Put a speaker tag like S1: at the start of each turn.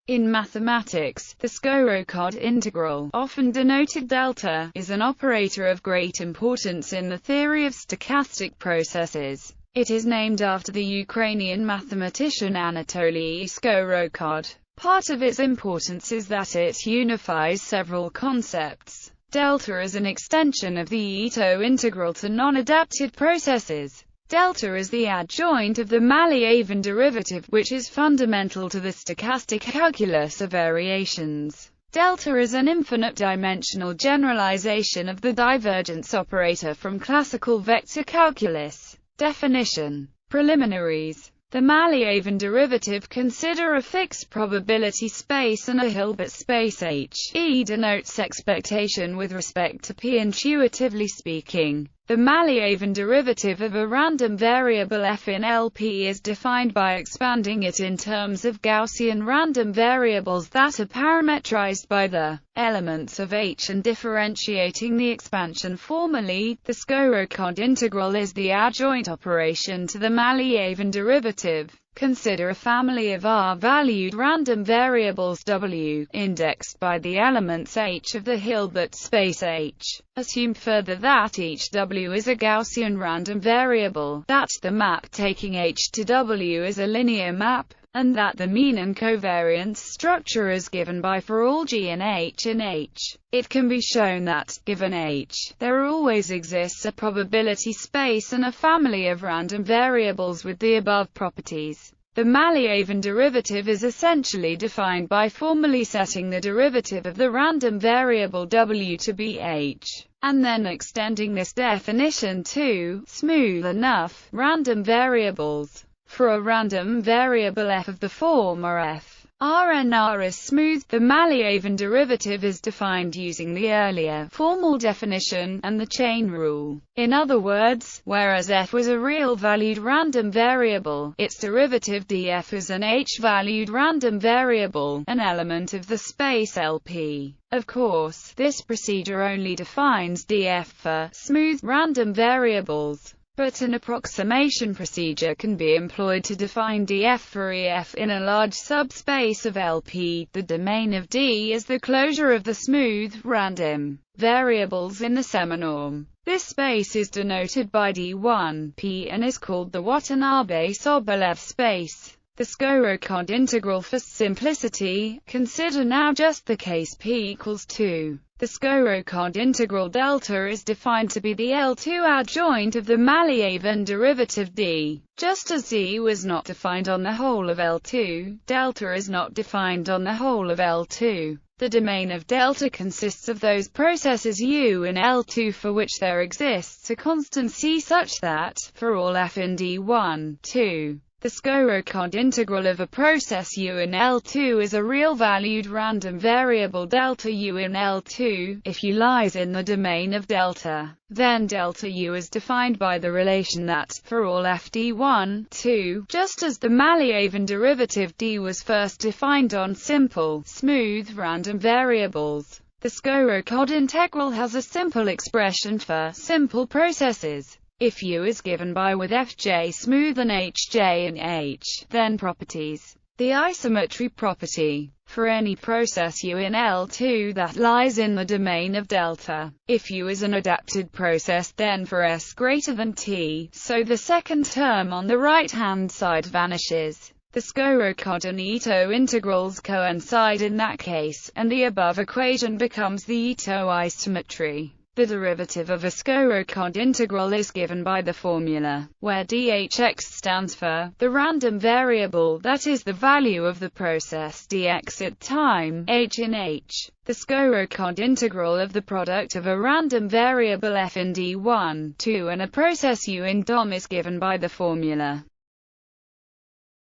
S1: In mathematics, the Skorokhod integral, often denoted delta, is an operator of great importance in the theory of stochastic processes. It is named after the Ukrainian mathematician Anatoliy Skorokhod. Part of its importance is that it unifies several concepts. Delta is an extension of the It integral to non-adapted processes. Delta is the adjoint of the Malyavan derivative, which is fundamental to the stochastic calculus of variations. Delta is an infinite-dimensional generalization of the divergence operator from classical vector calculus. Definition. Preliminaries. The Malyavan derivative consider a fixed probability space and a Hilbert space H. E denotes expectation with respect to P. Intuitively speaking, the Malyavan derivative of a random variable f in LP is defined by expanding it in terms of Gaussian random variables that are parametrized by the elements of H and differentiating the expansion formally. The Skorokhod integral is the adjoint operation to the Malyavan derivative. Consider a family of R-valued random variables W, indexed by the elements H of the Hilbert space H. Assume further that each W is a Gaussian random variable, that the map taking H to W is a linear map, and that the mean and covariance structure is given by for all G and H in H. It can be shown that, given H, there always exists a probability space and a family of random variables with the above properties. The Malyavan derivative is essentially defined by formally setting the derivative of the random variable W to be H, and then extending this definition to smooth enough random variables. For a random variable f of the form f, Rn is smooth, the Malyavan derivative is defined using the earlier formal definition and the chain rule. In other words, whereas f was a real-valued random variable, its derivative df is an h-valued random variable, an element of the space LP. Of course, this procedure only defines df for smooth random variables. But an approximation procedure can be employed to define df for ef in a large subspace of LP. The domain of D is the closure of the smooth, random variables in the seminorm. This space is denoted by D1, P and is called the Watanabe-Sobolev space. The Skorokhod integral. For simplicity, consider now just the case P equals 2. The Skorokhod integral delta is defined to be the L2 adjoint of the Malyavan derivative D. Just as D was not defined on the whole of L2, delta is not defined on the whole of L2. The domain of delta consists of those processes U in L2 for which there exists a constancy such that, for all f in D1, 2, the Skorokhod integral of a process U in L2 is a real-valued random variable delta U in L2, if U lies in the domain of delta. Then delta U is defined by the relation that, for all f D1, 2, just as the Malyavan derivative D was first defined on simple, smooth random variables. The Skorokhod integral has a simple expression for simple processes. If U is given by with Fj smooth and Hj in H, then properties. The isometry property. For any process U in L2 that lies in the domain of delta, if U is an adapted process, then for S greater than T, so the second term on the right-hand side vanishes. The Skorokhod and Ito integrals coincide in that case, and the above equation becomes the Ito isometry. The derivative of a Skorokhod integral is given by the formula, where dhx stands for the random variable, that is the value of the process dx at time h in H. The Skorokhod integral of the product of a random variable f in D1, 2 and a process U in DOM is given by the formula